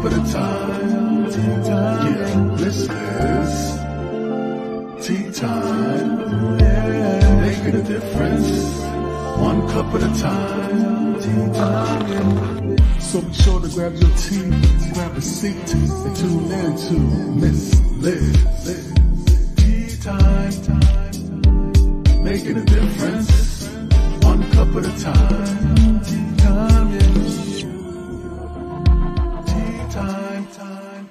at a time. Tea time. Yeah, this is tea time. Yeah, making a difference. One cup at a time. Tea time. So be sure to grab your tea, grab a seat, and tune in to Miss Liz. Tea time. Making a difference. One cup at a time. Tea time. Tea time.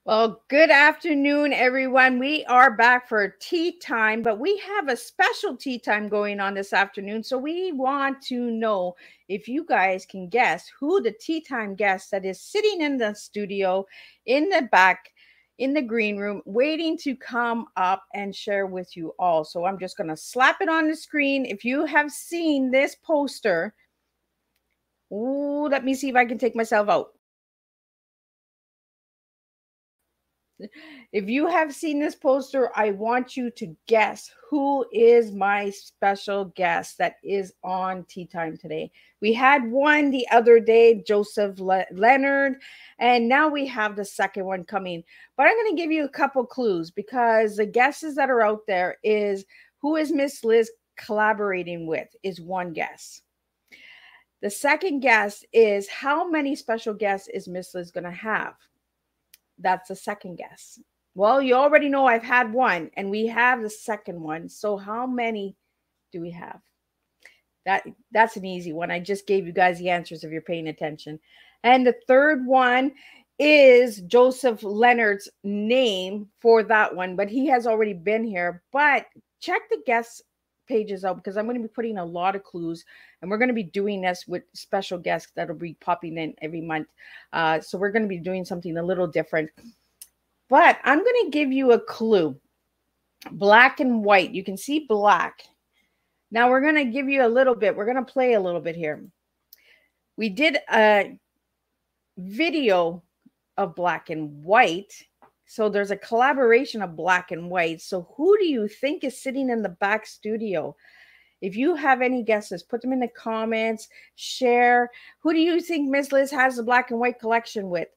Well, good afternoon, everyone. We are back for tea time, but we have a special tea time going on this afternoon. So we want to know if you guys can guess who the tea time guest that is sitting in the studio in the back in the green room waiting to come up and share with you all. So I'm just going to slap it on the screen. If you have seen this poster, let me see if I can take myself out. If you have seen this poster, I want you to guess who is my special guest that is on Tea Time today. We had one the other day, Joseph Leonard, and now we have the second one coming. But I'm going to give you a couple clues because the guesses that are out there is who is Miss Liz collaborating with is one guess. The second guess is how many special guests is Miss Liz going to have? That's the second guess. Well, you already know I've had one and we have the second one. So how many do we have? That's an easy one. I just gave you guys the answers if you're paying attention. And the third one is Joseph Leonard's name for that one, but he has already been here. But check the guest pages out because I'm going to be putting a lot of clues and we're going to be doing this with special guests that'll be popping in every month. So we're going to be doing something a little different, but I'm going to give you a clue. Black and white. You can see black. Now we're going to give you a little bit. We're going to play a little bit here. We did a video of black and white. So there's a collaboration of black and white. So who do you think is sitting in the back studio? If you have any guesses, put them in the comments, share. Who do you think Miss Liz has the black and white collection with?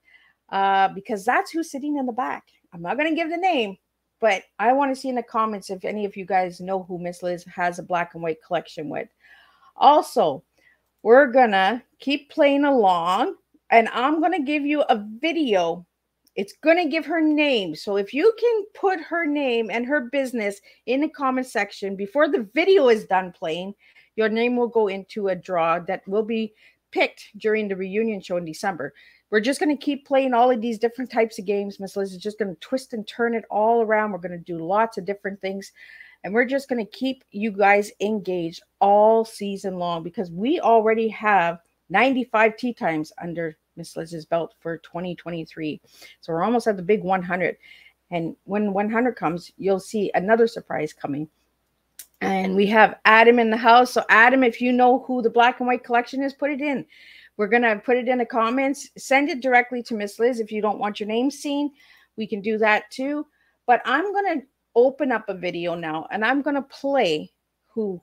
Because that's who's sitting in the back. I'm not going to give the name, but I want to see in the comments if any of you guys know who Miss Liz has a black and white collection with. Also, we're going to keep playing along, and I'm going to give you a video. It's going to give her name. So if you can put her name and her business in the comment section before the video is done playing, your name will go into a draw that will be picked during the reunion show in December. We're just going to keep playing all of these different types of games. Miss Liz is just going to twist and turn it all around. We're going to do lots of different things. And we're just going to keep you guys engaged all season long because we already have 95 tea times under Miss Liz's belt for 2023. So we're almost at the big 100. And when 100 comes, you'll see another surprise coming. And we have Adam in the house. So Adam, if you know who the black and white collection is, put it in. We're going to put it in the comments. Send it directly to Miss Liz. If you don't want your name seen, we can do that too. But I'm going to open up a video now and I'm going to play who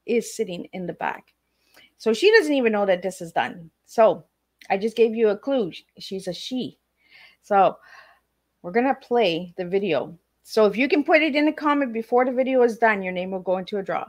is sitting in the back. So she doesn't even know that this is done. So I just gave you a clue. She's a she. So we're going to play the video. So if you can put it in the comment before the video is done, your name will go into a draw.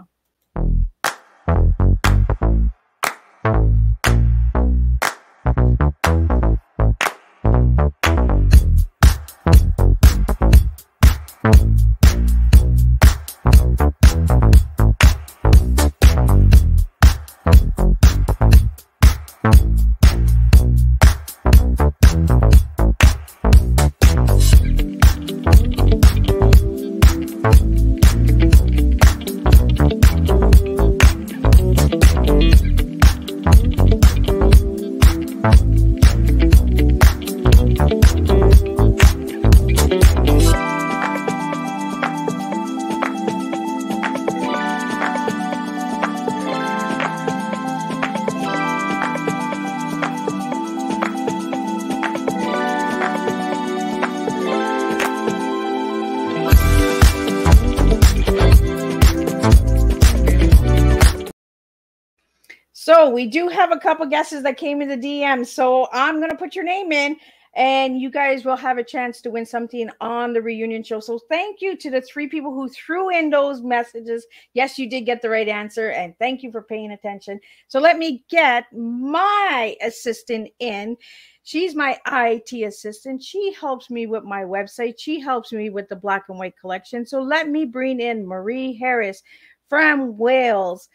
So we do have a couple guesses that came in the DM. So I'm gonna put your name in, and you guys will have a chance to win something on the reunion show. So thank you to the 3 people who threw in those messages. Yes, you did get the right answer, and thank you for paying attention. So let me get my assistant in. She's my IT assistant. She helps me with my website. She helps me with the black and white collection. So let me bring in Marie Harris from Wales.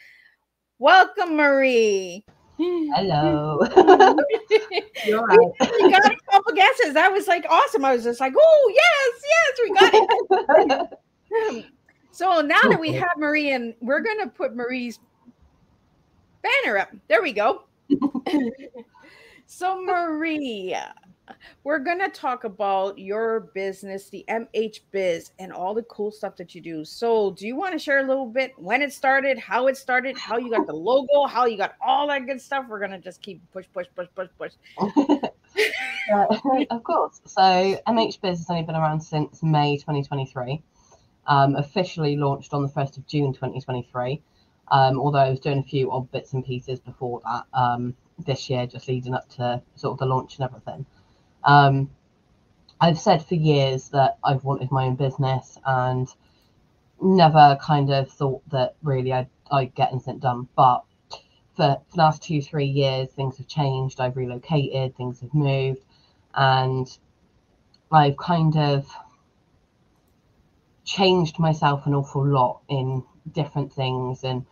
Welcome, Marie. Hello. You're We right. actually got a couple guesses. That was like awesome. I was just like, oh, yes, we got it. So now that we have Marie, and we're going to put Marie's banner up. There we go. So, Marie, we're going to talk about your business, the MH Biz, and all the cool stuff that you do. So, do you want to share a little bit when it started, how you got the logo, how you got all that good stuff? We're going to just keep push. Of course. So MH Biz has only been around since May 2023. Officially launched on the 1st of June 2023. Although I was doing a few odd bits and pieces before that this year, just leading up to sort of the launch and everything. I've said for years that I've wanted my own business and never kind of thought that really I'd get anything done. But for the last 2-3 years, things have changed. I've relocated, things have moved, and I've kind of changed myself an awful lot in different things and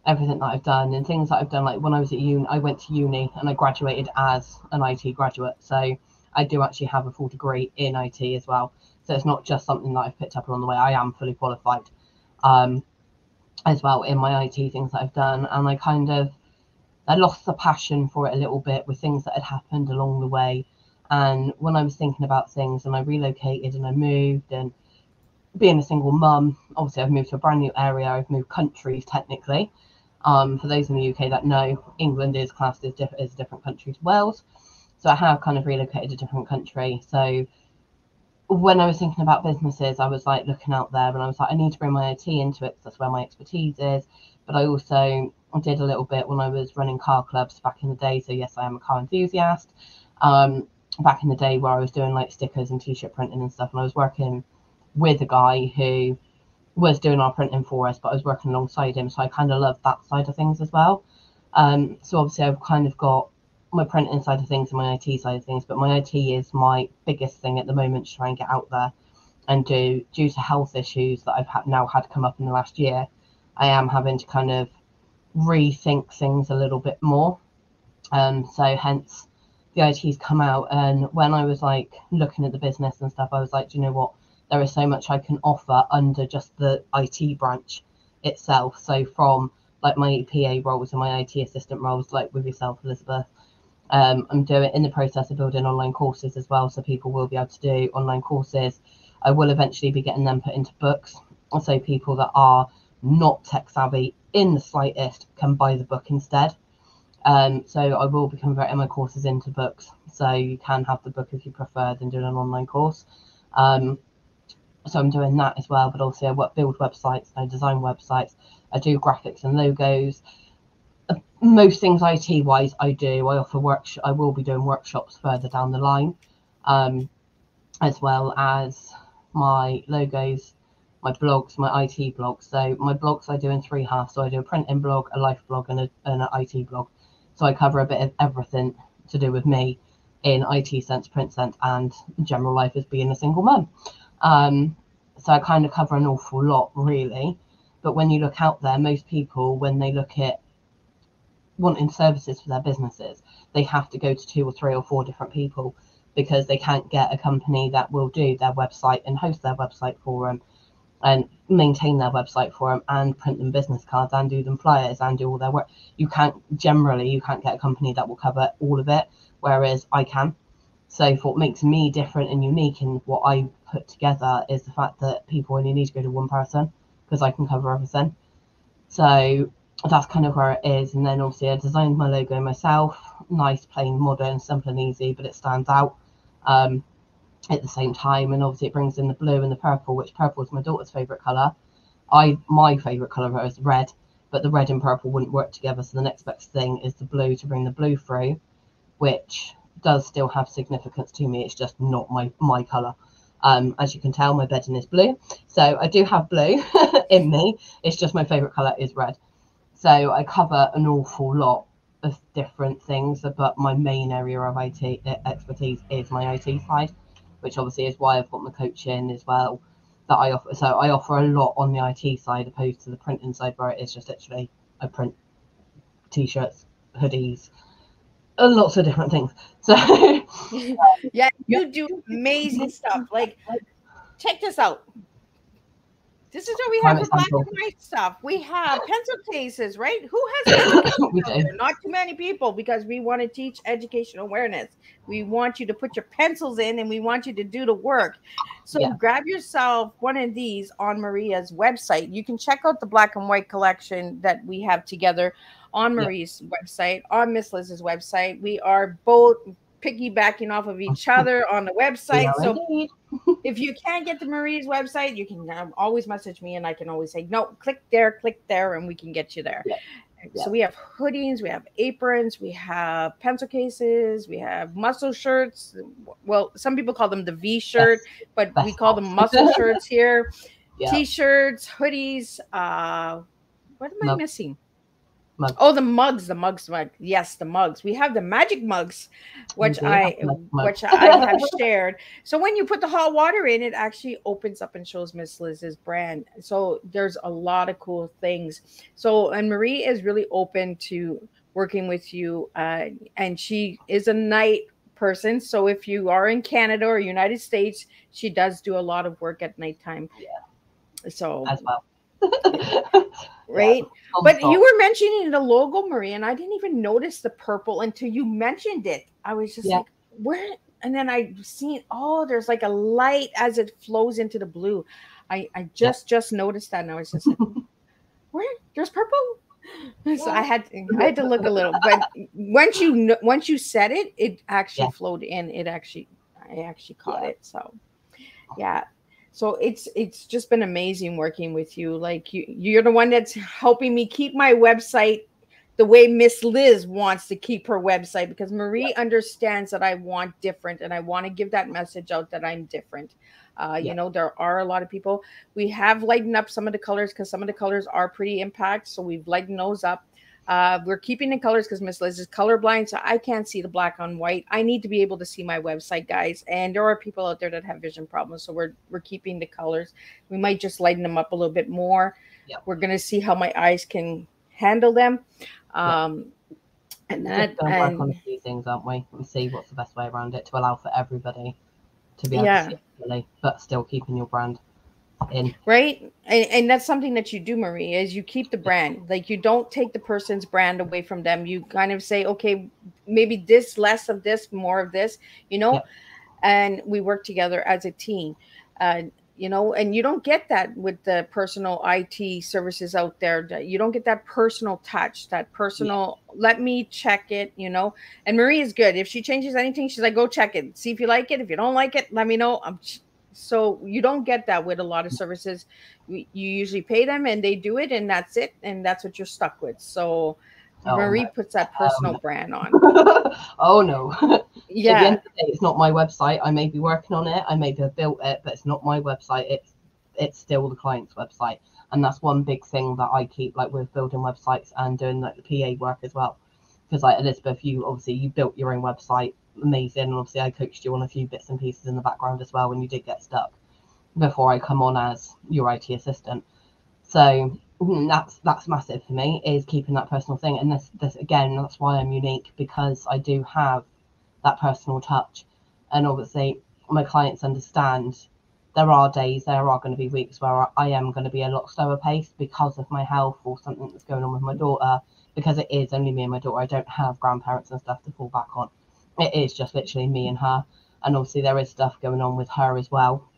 everything that I've done, and things that I've done. Like when I was at uni, I went to uni and I graduated as an IT graduate. So I do actually have a full degree in IT as well. So it's not just something that I've picked up along the way. I am fully qualified as well in my IT things that I've done. And I lost the passion for it a little bit with things that had happened along the way. And when I was thinking about things and I relocated and I moved, and being a single mum, obviously I've moved to a brand new area. I've moved countries technically. For those in the UK that know, England is classed as a different country to Wales. So I have kind of relocated to a different country. So when I was thinking about businesses, I was like looking out there and I was like, I need to bring my IT into it because that's where my expertise is. But I also did a little bit when I was running car clubs back in the day. So yes, I am a car enthusiast. Back in the day where I was doing like stickers and t-shirt printing and stuff, and I was working with a guy who was doing our printing for us, but I was working alongside him. So I kind of love that side of things as well. So obviously I've kind of got my printing side of things and my IT side of things, but my IT is my biggest thing at the moment to try and get out there and do. Due to health issues that I've now had come up in the last year, I am having to kind of rethink things a little bit more. So hence the IT's come out, and when I was like looking at the business and stuff, I was like, do you know what? There is so much I can offer under just the IT branch itself. So from like my PA roles and my IT assistant roles, like with yourself, Elizabeth, I'm in the process of building online courses as well. So people will be able to do online courses. I will eventually be getting them put into books. So people that are not tech savvy in the slightest can buy the book instead. So I will be converting my courses into books. So you can have the book if you prefer than doing an online course. So I'm doing that as well, but also I build websites, I design websites, I do graphics and logos. Most things IT wise I do. I offer I will be doing workshops further down the line, as well as my logos, my blogs, my IT blogs. So my blogs I do in 3 halves. So I do a printing blog, a life blog, and an IT blog. So I cover a bit of everything to do with me in IT sense, print sense, and general life as being a single mum. So I kind of cover an awful lot, really. But when you look out there, most people, when they look at wanting services for their businesses, they have to go to 2 or 3 or 4 different people because they can't get a company that will do their website and host their website for them and maintain their website for them and print them business cards and do them flyers and do all their work. You can't get a company that will cover all of it, whereas I can. So what makes me different and unique in what I put together is the fact that people only need to go to one person because I can cover everything. So that's kind of where it is. And then obviously I designed my logo myself, nice, plain, modern, simple and easy, but it stands out at the same time. And obviously it brings in the blue and the purple, which purple is my daughter's favourite colour. My favourite colour is red. but the red and purple wouldn't work together. So the next best thing is the blue, to bring the blue through, which does still have significance to me. It's just not my colour. As you can tell, my bedding is blue. So I do have blue in me. It's just my favourite colour is red. So I cover an awful lot of different things, but my main area of IT expertise is my IT side, which obviously is why I've got my coaching as well that I offer. So I offer a lot on the IT side opposed to the printing side, where it is just literally I print t-shirts, hoodies, and lots of different things. So Yeah, you do amazing stuff. Like, check this out. This is what we have prime for black and example, white stuff. We have pencil cases, right? Who has pencil cases we out do. there? Not too many people, because we want to teach education awareness. We want you to put your pencils in and we want you to do the work. So Yeah. grab yourself one of these on Maria's website. You can check out the black and white collection that we have together on Marie's website, on Miss Liz's website. We are both piggybacking off of each other on the website. So Indeed. if you can't get to Marie's website, you can always message me and I can always say, no, click there, and we can get you there. Yeah. So we have hoodies, we have aprons, we have pencil cases, we have muscle shirts. Well, some people call them the V shirt, but we call them muscle shirts here. Yeah. T-shirts, hoodies. What am I missing? Mugs. Oh, the mugs. Yes, the mugs. We have the magic mugs, which I have shared. So when you put the hot water in, it actually opens up and shows Miss Liz's brand. So there's a lot of cool things. So, and Marie is really open to working with you, and she is a night person. So if you are in Canada or United States, she does do a lot of work at nighttime. Yeah. So as well. Right. But you were mentioning the logo, Marie, and I didn't even notice the purple until you mentioned it. I was just like, where? And then I seen, oh, there's like a light as it flows into the blue. I just noticed that, and I was just like, where? There's purple. So I had to look a little, but once you said it, it actually flowed in. I actually caught it. So yeah. So it's just been amazing working with you. Like you're the one that's helping me keep my website the way Miss Liz wants to keep her website, because Marie understands that I want different, and I want to give that message out that I'm different. You know, there are a lot of people. We have lightened up some of the colors because some of the colors are pretty impact. So we've lightened those up. We're keeping the colors because Miss Liz is colorblind, so I can't see the black on white. I need to be able to see my website, guys. And there are people out there that have vision problems, so we're keeping the colors. We might just lighten them up a little bit more. We're gonna see how my eyes can handle them. And that, just gonna work on a few things, aren't we? And see what's the best way around it to allow for everybody to be able to see it fully, but still keeping your brand in. Right. And that's something that you do, Marie, is you keep the brand. Like, you don't take the person's brand away from them. You kind of say, okay, maybe this, less of this, more of this, you know, and we work together as a team. You know, and you don't get that with the personal IT services out there. You don't get that personal touch, that personal, let me check it, you know. And Marie is good. If she changes anything, she's like, go check it. See if you like it. If you don't like it, let me know. So you don't get that with a lot of services. You usually pay them and they do it, and that's it. And that's what you're stuck with. So Marie puts that personal brand on. Oh, no. At the end of the day, it's not my website. I may be working on it. I may have built it, but it's not my website. It's still the client's website. And that's one big thing that I keep, like, with building websites and doing like the PA work as well. Because like Elizabeth, you built your own website. Amazing. And obviously I coached you on a few bits and pieces in the background as well when you did get stuck before I come on as your IT assistant. So that's massive for me, is keeping that personal thing. And this again, that's why I'm unique, because I do have that personal touch. And obviously my clients understand there are days, there are going to be weeks where I am going to be a lot slower paced because of my health or something that's going on with my daughter, because it is only me and my daughter. I don't have grandparents and stuff to fall back on. It is just literally me and her. And obviously there is stuff going on with her as well,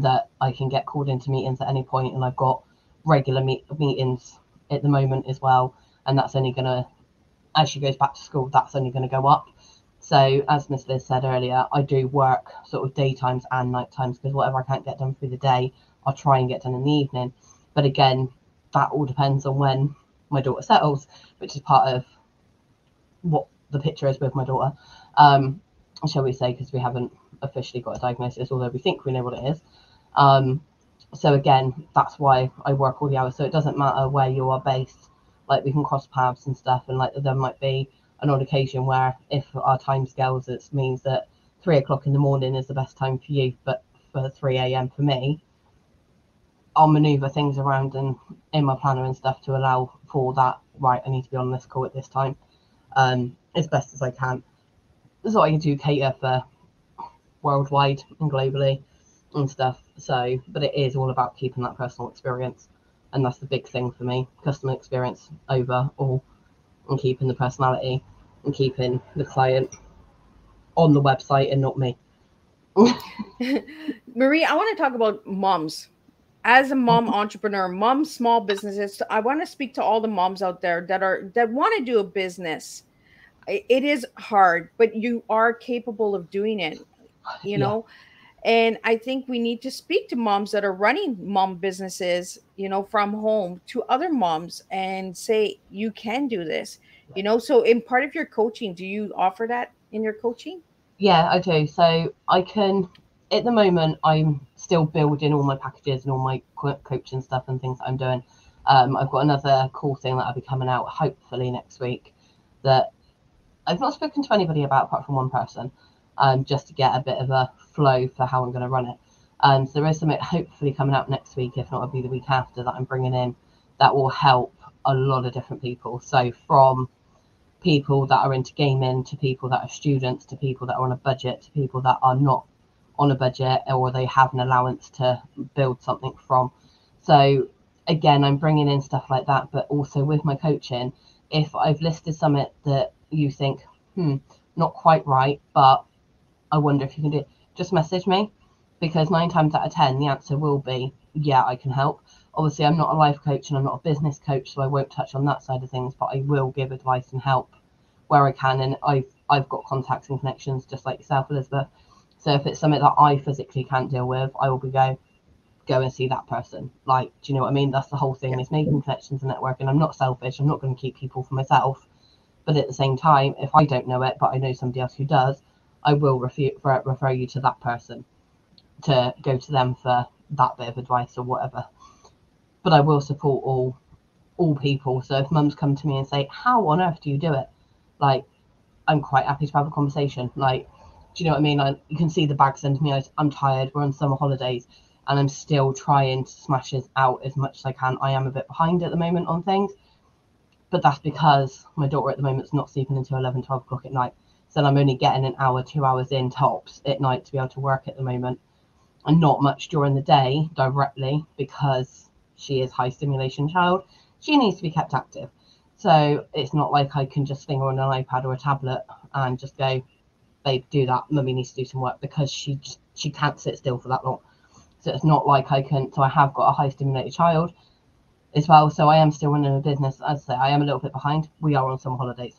that I can get called into meetings at any point, and I've got regular meetings at the moment as well. And that's only going to, as she goes back to school, that's only going to go up. So as Miss Liz said earlier, I do work sort of daytimes and night times, because whatever I can't get done through the day, I'll try and get done in the evening. But again, that all depends on when my daughter settles, which is part of what the picture is with my daughter, shall we say, because we haven't officially got a diagnosis, although we think we know what it is. So again, that's why I work all the hours. So it doesn't matter where you are based, like we can cross paths and stuff. And like there might be an odd occasion where if our time scales, it means that 3 o'clock in the morning is the best time for you, but for 3 a.m. for me, I'll maneuver things around and in my planner and stuff to allow for that. Right, I need to be on this call at this time, as best as I can. So I do cater for worldwide and globally and stuff. So, but it is all about keeping that personal experience, and that's the big thing for me: customer experience over all, and keeping the personality and keeping the client on the website and not me. Marie, I want to talk about moms. As a mom entrepreneur, mom small businesses, I want to speak to all the moms out there that want to do a business. It is hard, but you are capable of doing it, you know. And I think we need to speak to moms that are running mom businesses, from home to other moms and say, you can do this, So in part of your coaching, do you offer that in your coaching? Yeah, I do. So I can, at the moment, I'm still building all my packages and all my coaching stuff and things that I'm doing. I've got another cool thing that I'll be coming out hopefully next week that I've not spoken to anybody about apart from one person, just to get a bit of a flow for how I'm going to run it. So there is something hopefully coming out next week, if not it'll be the week after, that I'm bringing in that will help a lot of different people. So from people that are into gaming to people that are students to people that are on a budget to people that are not on a budget or they have an allowance to build something from. So again, I'm bringing in stuff like that, but also with my coaching, if I've listed something that you think, not quite right, but I wonder if you can do it, just message me, because 9 times out of 10 the answer will be, yeah, I can help. Obviously, I'm not a life coach and I'm not a business coach, so I won't touch on that side of things, but I will give advice and help where I can. And I've got contacts and connections just like yourself, Elizabeth. So if it's something that I physically can't deal with, I will go and see that person. Like, do you know what I mean? That's the whole thing, is making connections and networking. I'm not selfish. I'm not going to keep people for myself. But at the same time, if I don't know it, but I know somebody else who does, I will refer you to that person to go to them for that bit of advice or whatever. But I will support all people. So if mums come to me and say, how on earth do you do it? Like, I'm quite happy to have a conversation. Like, do you know what I mean? You can see the bags under me. I'm tired. We're on summer holidays and I'm still trying to smash it out as much as I can. I am a bit behind at the moment on things, but that's because my daughter at the moment is not sleeping until 11, 12 o'clock at night. So I'm only getting an hour, 2 hours in tops at night to be able to work at the moment, and not much during the day directly because she is high stimulation child. She needs to be kept active. So it's not like I can just finger on an iPad or a tablet and just go, babe, do that. Mummy needs to do some work, because she can't sit still for that long. So it's not like I can. So I have got a high stimulated child as well. So I am still running a business. As I say, I am a little bit behind. We are on some holidays.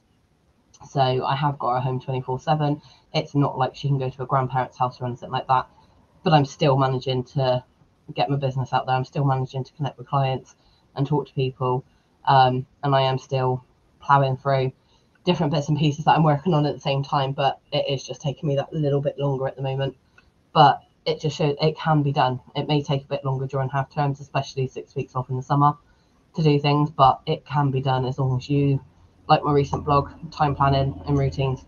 So I have got her home 24/7. It's not like she can go to a grandparent's house or anything like that. But I'm still managing to get my business out there. I'm still managing to connect with clients and talk to people. And I am still plowing through different bits and pieces that I'm working on at the same time. But it is just taking me that little bit longer at the moment. But it just shows it can be done. It may take a bit longer during half terms, especially 6 weeks off in the summer, to do things, but it can be done as long as you, like my recent blog, time planning and routines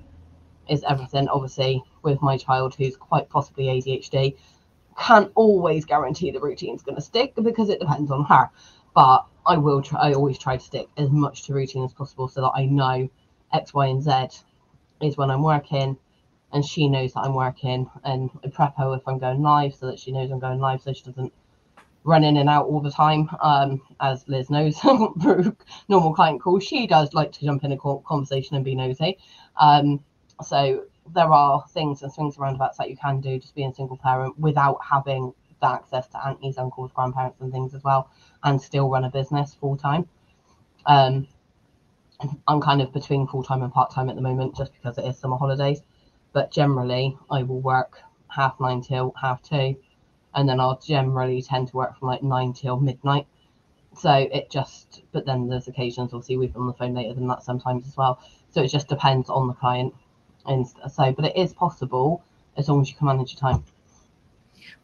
is everything. Obviously, with my child who's quite possibly ADHD, can't always guarantee the routine's going to stick because it depends on her. But I will try. I always try to stick as much to routine as possible so that I know X, Y, and Z is when I'm working, and she knows that I'm working, and I prep her if I'm going live so that she knows I'm going live, so she doesn't run in and out all the time. As Liz knows, through normal client calls, she does like to jump in a conversation and be nosy. So there are things and swings and roundabouts that you can do just being a single parent without having the access to aunties, uncles, grandparents and things as well, and still run a business full time. I'm kind of between full time and part time at the moment just because it is summer holidays. But generally, I will work 9:30 till 2:30, and then I'll generally tend to work from like 9 till midnight. So it just, but then there's occasions, obviously, we've been on the phone later than that sometimes as well. So it just depends on the client. And so, but it is possible as long as you can manage your time.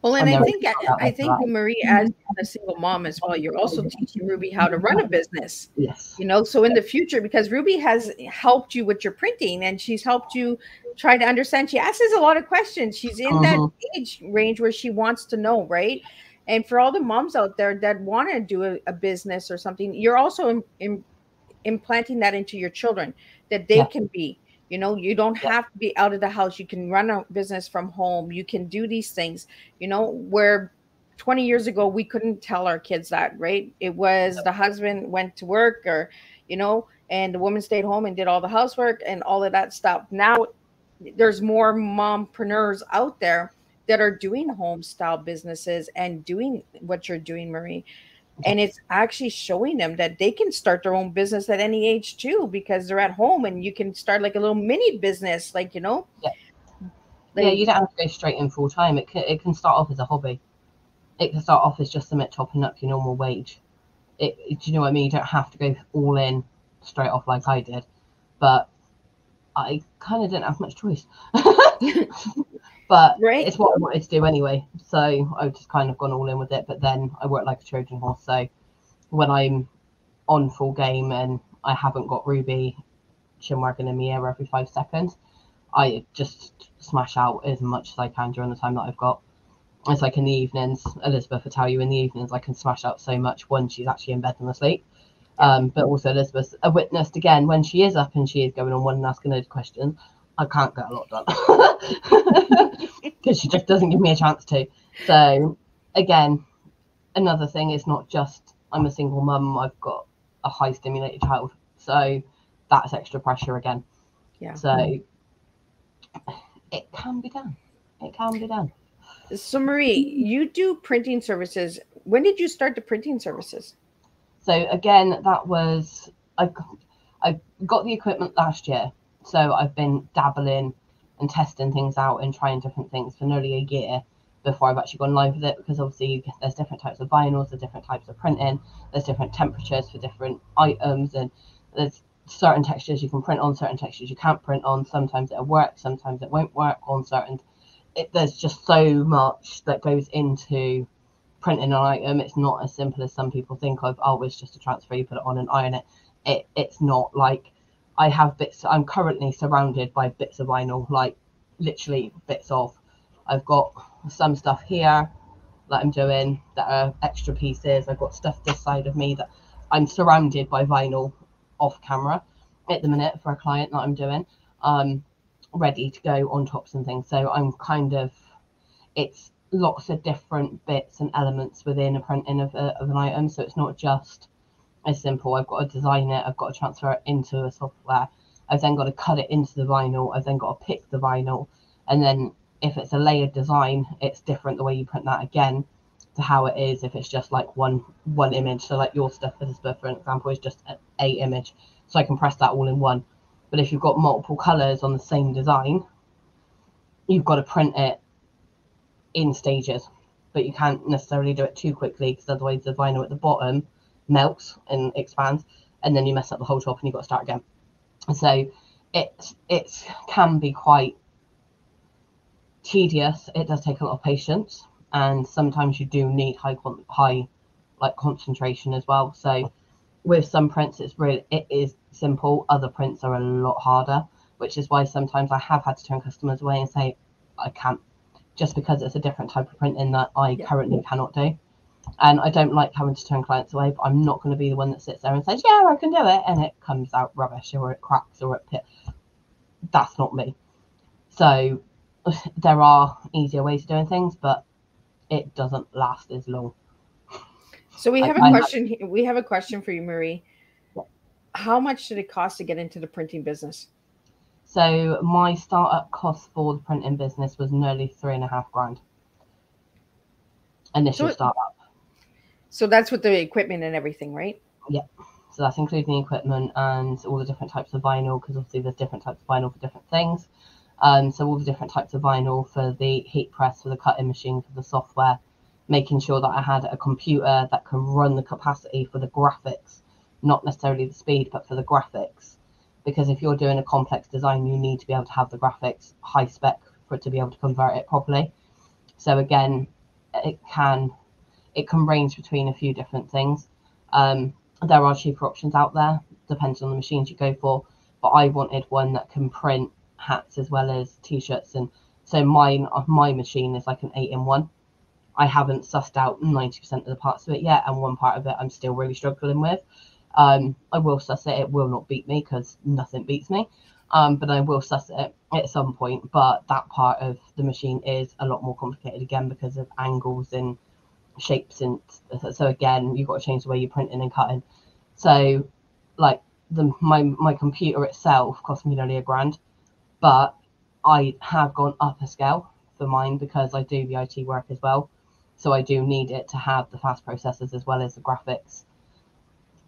Well, and And I there is think out I there for think that. Marie, as a single mom as well, you're also teaching Ruby how to run a business. Yes. You know, so in the future, because Ruby has helped you with your printing and she's helped you try to understand. She asks us a lot of questions. She's in that age range where she wants to know, right? And for all the moms out there that want to do a business or something, you're also implanting that into your children that they Yeah. can be, you know, you don't Yeah. have to be out of the house, you can run a business from home, you can do these things, you know, where 20 years ago we couldn't tell our kids that, right? It was the husband went to work, or you know, and the woman stayed home and did all the housework and all of that stuff. Now there's more mompreneurs out there that are doing home style businesses and doing what you're doing, Marie. And it's actually showing them that they can start their own business at any age too, because they're at home and you can start like a little mini business, like, you know. Yeah. Like, Yeah, you don't have to go straight in full time. It can start off as a hobby. It can start off as just something topping up your normal wage. Do you know what I mean? You don't have to go all in straight off like I did. But I kind of didn't have much choice. But right. it's what I wanted to do anyway. So I've just kind of gone all in with it. But then I work like a Trojan horse. So when I'm on full game and I haven't got Ruby working in my ear every 5 seconds, I just smash out as much as I can during the time that I've got. It's like in the evenings, Elizabeth will tell you, in the evenings I can smash out so much when she's actually in bed and asleep. But also Elizabeth's a witness again when she is up and she is going on one and asking those questions. I can't get a lot done because she just doesn't give me a chance to. So again, another thing is not just I'm a single mum, I've got a high stimulated child, so that's extra pressure again. Yeah. So it can be done. It can be done. So Marie, you do printing services. When did you start the printing services? So again, that was I got the equipment last year, so I've been dabbling and testing things out and trying different things for nearly a year before I've actually gone live with it, because obviously there's different types of vinyls, there's different types of printing, there's different temperatures for different items, and there's certain textures you can print on, certain textures you can't print on. Sometimes it'll work, sometimes it won't work on certain. There's just so much that goes into printing an item. It's not as simple as some people think of. Oh, it's just a transfer, you put it on and iron it. It's not. Like, I have bits. I'm currently surrounded by bits of vinyl, like literally bits of. I've got some stuff here that I'm doing that are extra pieces. I've got stuff this side of me that I'm surrounded by vinyl off camera at the minute for a client that I'm doing, ready to go on tops and things. So I'm kind of, it's lots of different bits and elements within a printing of an item. So it's not just as simple. I've got to design it, I've got to transfer it into a software, I've then got to cut it into the vinyl, I've then got to pick the vinyl, and then if it's a layered design, it's different the way you print that again to how it is if it's just like one image. So like your stuff, Elizabeth, for an example, is just a image, so I can press that all in one. But if you've got multiple colors on the same design, you've got to print it in stages, but you can't necessarily do it too quickly, because otherwise the vinyl at the bottom melts and expands, and then you mess up the whole top and you've got to start again. So it can be quite tedious. It does take a lot of patience, and sometimes you do need high like concentration as well. So with some prints it is simple, other prints are a lot harder, which is why sometimes I have had to turn customers away and say I can't, just because it's a different type of printing that I currently cannot do. And I don't like having to turn clients away, but I'm not going to be the one that sits there and says, yeah, I can do it, and it comes out rubbish, or it cracks, or it pit. That's not me. So there are easier ways of doing things, but it doesn't last as long. So we have a question. We have a question for you, Marie. How much did it cost to get into the printing business? So my startup cost for the printing business was nearly $3,500. Initial startup. So that's with the equipment and everything, right? Yeah. So that's including the equipment and all the different types of vinyl, because obviously there's different types of vinyl for different things. So all the different types of vinyl for the heat press, for the cutting machine, for the software, making sure that I had a computer that can run the capacity for the graphics, not necessarily the speed, but for the graphics. Because if you're doing a complex design, you need to be able to have the graphics high spec for it to be able to convert it properly. So again, it can range between a few different things. There are cheaper options out there, depending on the machines you go for. But I wanted one that can print hats as well as t-shirts, and so my machine is like an 8-in-1. I haven't sussed out 90% of the parts of it yet, and one part of it I'm still really struggling with. I will suss it. It will not beat me because nothing beats me. But I will suss it at some point. But that part of the machine is a lot more complicated again because of angles and shapes, and so again you've got to change the way you're printing and cutting. So like my computer itself cost me nearly £1,000, but I have gone up a scale for mine because I do the IT work as well. So I do need it to have the fast processors as well as the graphics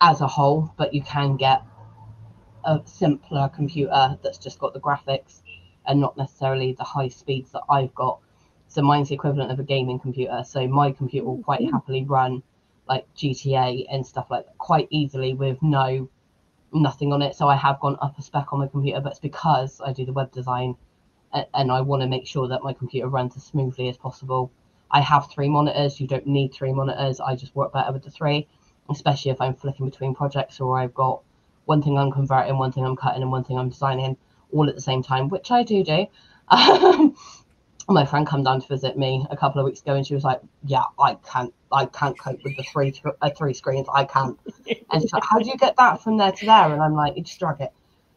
as a whole, but you can get a simpler computer that's just got the graphics and not necessarily the high speeds that I've got. So mine's the equivalent of a gaming computer. So my computer will quite happily run like GTA and stuff like that quite easily with nothing on it. So I have gone up a spec on my computer, but it's because I do the web design and I want to make sure that my computer runs as smoothly as possible. I have 3 monitors. You don't need 3 monitors. I just work better with the 3, especially if I'm flicking between projects or I've got one thing I'm converting, one thing I'm cutting, and one thing I'm designing all at the same time, which I do. My friend came down to visit me a couple of weeks ago, and she was like, "Yeah, I can't cope with the three screens. I can't." And she's like, "How do you get that from there to there?" And I'm like, "You just drag it."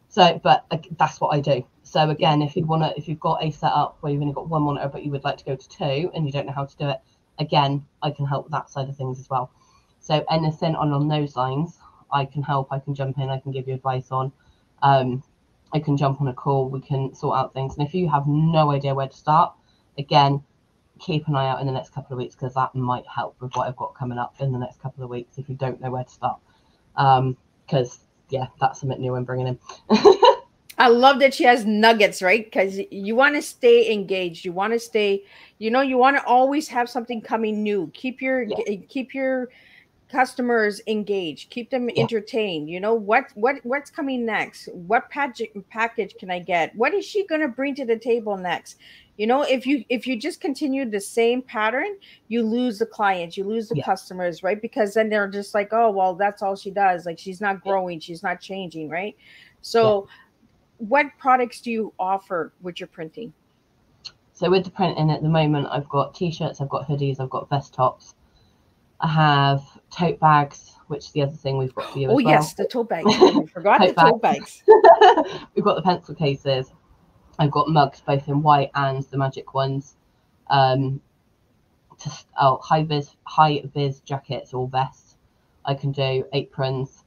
So, but that's what I do. So again, if you've got a setup where you've only got 1 monitor, but you would like to go to 2 and you don't know how to do it, again, I can help with that side of things as well. So anything on those lines, I can help. I can jump in. I can give you advice on. I can jump on a call. We can sort out things. And if you have no idea where to start, again, keep an eye out in the next couple of weeks because that might help with what I've got coming up in the next couple of weeks if you don't know where to start. Because yeah, that's something new I'm bringing in. I love that she has nuggets, right? Because you want to stay engaged. You want to stay, you want to always have something coming new. Keep your customers engaged, keep them entertained. What's coming next? What package can I get? What is she going to bring to the table next? If you just continue the same pattern, you lose the clients, you lose the customers, right? Because then they're just like, oh well, that's all she does. Like, she's not growing, she's not changing, right? So what products do you offer with your printing? So with the printing at the moment, I've got t-shirts, I've got hoodies, I've got vest tops, I have tote bags, which is the other thing we've got for you as well. Oh yes, the tote bags. I forgot the tote bags. We've got the pencil cases. I've got mugs, both in white and the magic ones. High vis jackets or vests. I can do aprons.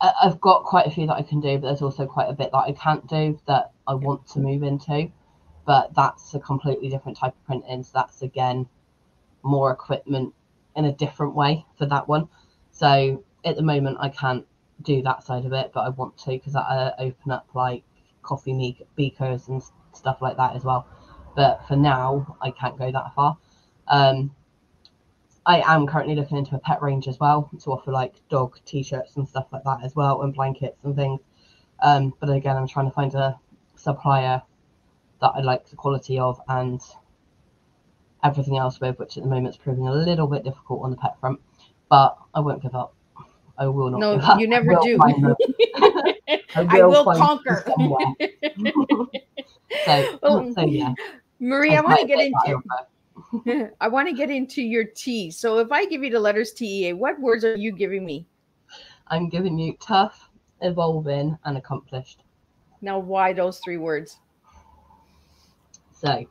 I've got quite a few that I can do, but there's also quite a bit that I can't do that I want to move into. But that's a completely different type of printing. So that's again more equipment in a different way for that one. So at the moment I can't do that side of it, but I want to because that open up like coffee beakers and stuff like that as well. But for now I can't go that far. I am currently looking into a pet range as well to offer like dog t-shirts and stuff like that as well, and blankets and things. But again, I'm trying to find a supplier that I like the quality of and everything else with, which at the moment is proving a little bit difficult on the pet front. But I won't give up. I will not give up. No, you never do. I will conquer. so yeah. Marie, I want to get into your T. So if I give you the letters TEA, what words are you giving me? I'm giving you tough, evolving, and accomplished. Now, why those 3 words? So,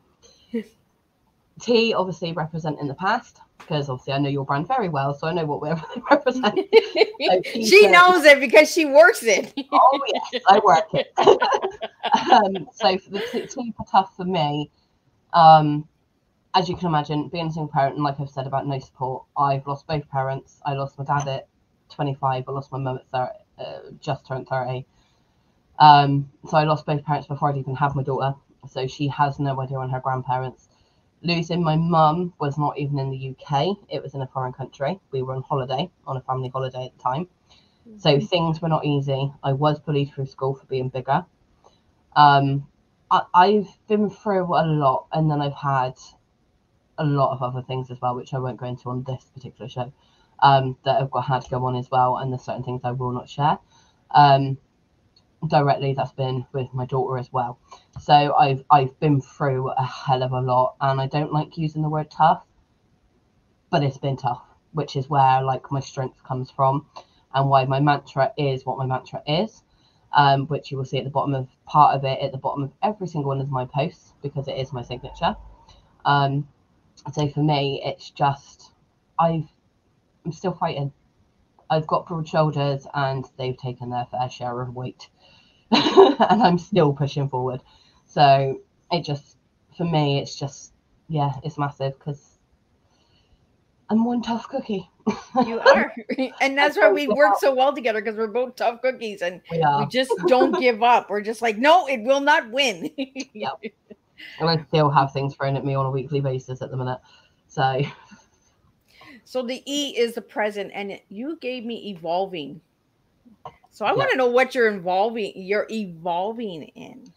T obviously representing the past, because obviously I know your brand very well, so I know what we're representing. So she knows it because she works it. Oh yes, I work it. So for the T for tough for me, as you can imagine, being a single parent, and like I've said about no support, I've lost both parents. I lost my dad at 25. I lost my mum at 30, just turned 30. So I lost both parents before I'd even had my daughter. So she has no idea on her grandparents. Losing my mum was not even in the UK. It was in a foreign country. We were on holiday, on a family holiday at the time. So things were not easy. I was bullied through school for being bigger. I've been through a lot, and then I've had a lot of other things as well, which I won't go into on this particular show, that I've had to go on as well, and there's certain things I will not share directly. That's been with my daughter as well. So I've been through a hell of a lot, and I don't like using the word tough, but it's been tough, which is where like my strength comes from, and why my mantra is what my mantra is. Which you will see at the bottom of part of it, at the bottom of every single one of my posts, because it is my signature. So for me, it's just, I'm still fighting. I've got broad shoulders and they've taken their fair share of weight and I'm still pushing forward. So it just, for me, it's just, yeah, it's massive because I'm one tough cookie. You are. And that's why we work so well together, because we're both tough cookies and we just don't give up. We're just like, no, it will not win. Yep. And I still have things thrown at me on a weekly basis at the minute. So the E is the present, and you gave me evolving. So I want to know what you're evolving in.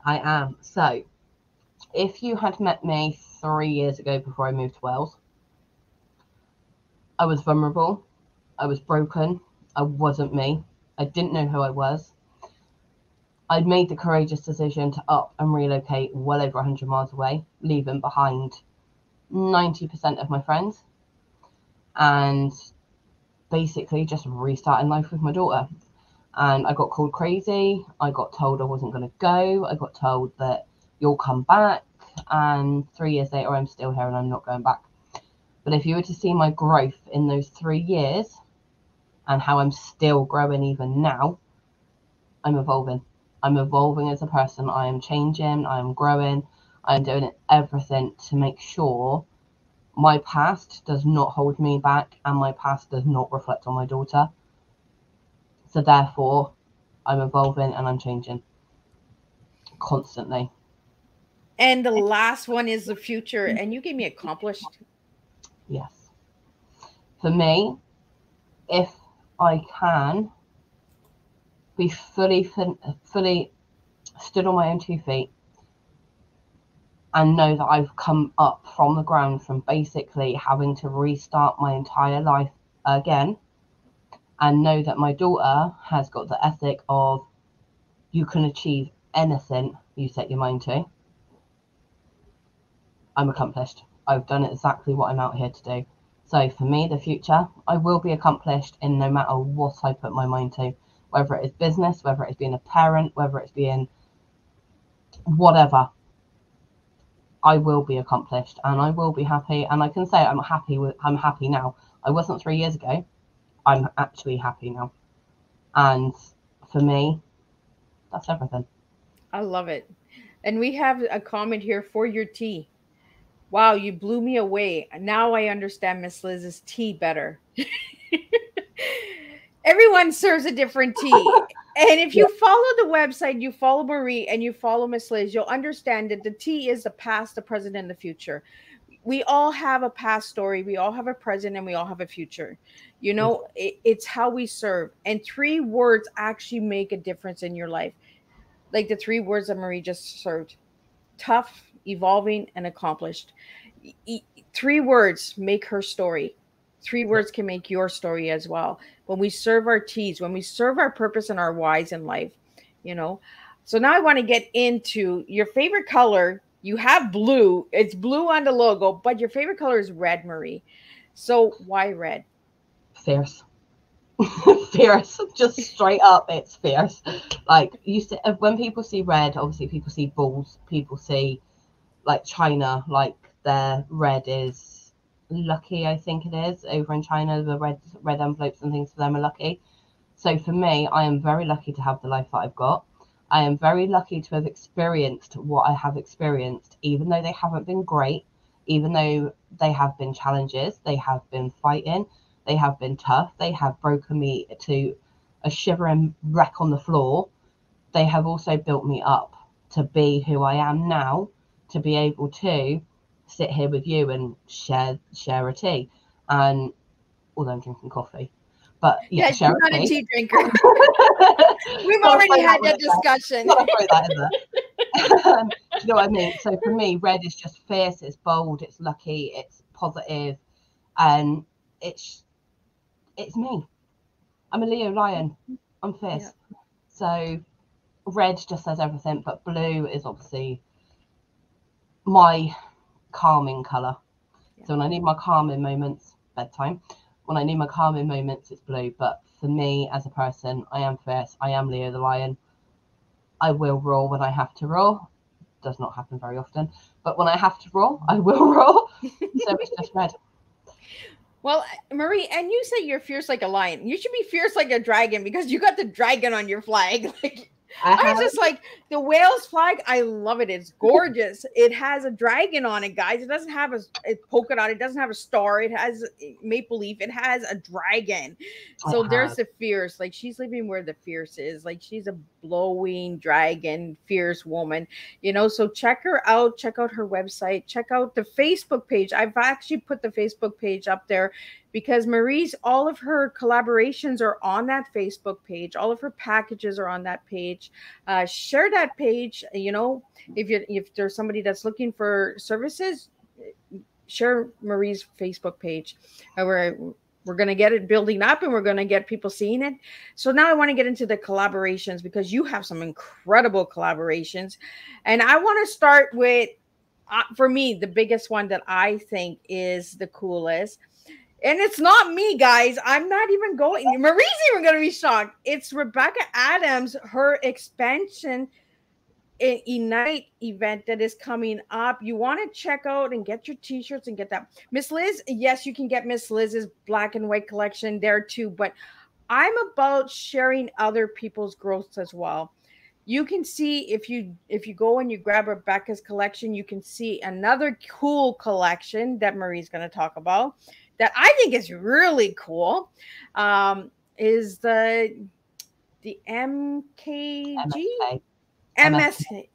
I am. So if you had met me 3 years ago before I moved to Wales, I was vulnerable. I was broken. I wasn't me. I didn't know who I was. I'd made the courageous decision to up and relocate well over 100 miles away, leaving behind 90% of my friends, and basically just restarting life with my daughter. And I got called crazy. I got told I wasn't going to go. I got told that you'll come back. And 3 years later, I'm still here and I'm not going back. But if you were to see my growth in those 3 years and how I'm still growing even now, I'm evolving. I'm evolving as a person. I am changing. I am growing. I am doing everything to make sure my past does not hold me back and my past does not reflect on my daughter. So therefore, I'm evolving and I'm changing constantly. And the last one is the future. And you gave me accomplished. Yes. For me, if I can be fully stood on my own 2 feet and know that I've come up from the ground from basically having to restart my entire life again, and know that my daughter has got the ethic of you can achieve anything you set your mind to, I'm accomplished. I've done exactly what I'm out here to do. So for me, the future, I will be accomplished in no matter what I put my mind to, whether it is business, whether it's being a parent, whether it's being whatever. I will be accomplished and I will be happy. And I can say I'm happy now. I wasn't 3 years ago. I'm actually happy now. And for me, that's everything. I love it. And we have a comment here for your tea. Wow, you blew me away. Now I understand Miss Liz's tea better. Everyone serves a different tea. And if you follow the website, you follow Marie and you follow Miss Liz, you'll understand that the tea is the past, the present, and the future. We all have a past story. We all have a present and we all have a future. You know, it's how we serve. And 3 words actually make a difference in your life. Like the 3 words that Marie just served: tough, evolving, and accomplished. 3 words make her story. 3 words can make your story as well. When we serve our T's, when we serve our purpose and our whys in life, you know. So now I want to get into your favorite color. You have blue. It's blue on the logo, but your favorite color is red, Marie. So why red? Fierce. Fierce. Just straight up, it's fierce. Like, you see, when people see red, obviously people see bulls. People see like China, like their red is lucky, I think it is. Over in China, the red envelopes and things for them are lucky. So for me, I am very lucky to have the life that I've got. I am very lucky to have experienced what I have experienced, even though they haven't been great, even though they have been challenges, they have been fighting, they have been tough, they have broken me to a shivering wreck on the floor. They have also built me up to be who I am now, to be able to sit here with you and share a tea. And although I'm drinking coffee, but yeah, share you're a not a tea. tea drinker. We've Gotta already throw had that that discussion. Gotta throw that in there. Do you know what I mean? So for me, red is just fierce, it's bold, it's lucky, it's positive, and it's me. I'm a Leo lion. I'm fierce. Yeah. So red just says everything, but blue is obviously my calming colour. Yeah. So when I need my calming moments, bedtime. When I need my calming moments, it's blue. But for me as a person, I am fierce. I am Leo the lion. I will roar when I have to roar. Does not happen very often. But when I have to roar, I will roar. So it's just red. Well, Marie, and you say you're fierce like a lion. You should be fierce like a dragon because you got the dragon on your flag. Like, I I was have just like, the Wales flag. I love it. It's gorgeous. It has a dragon on it, guys. It doesn't have a polka dot. It doesn't have a star. It has maple leaf. It has a dragon. So there's the fierce. Like, she's living where the fierce is. Like, she's a blowing dragon, fierce woman. So check her out. Check out her website. Check out the Facebook page. I've actually put the Facebook page up there because Marie's, all of her collaborations are on that Facebook page. All of her packages are on that page. Share that page. If there's somebody that's looking for services, share Marie's Facebook page. We're going to get it building up and we're going to get people seeing it. So now I want to get into the collaborations because you have some incredible collaborations. And I want to start with, for me, the biggest one that I think is the coolest. And it's not me, guys. I'm not even going. Marie's even going to be shocked. It's Rebecca Adams, her expansion Ignite event that is coming up. You want to check out and get your t-shirts and get that. Miss Liz, yes, you can get Miss Liz's black and white collection there too. But I'm about sharing other people's growth as well. You can see if you go and you grab Rebecca's collection, you can see another cool collection that Marie's going to talk about that I think is really cool. Is the MKG MSK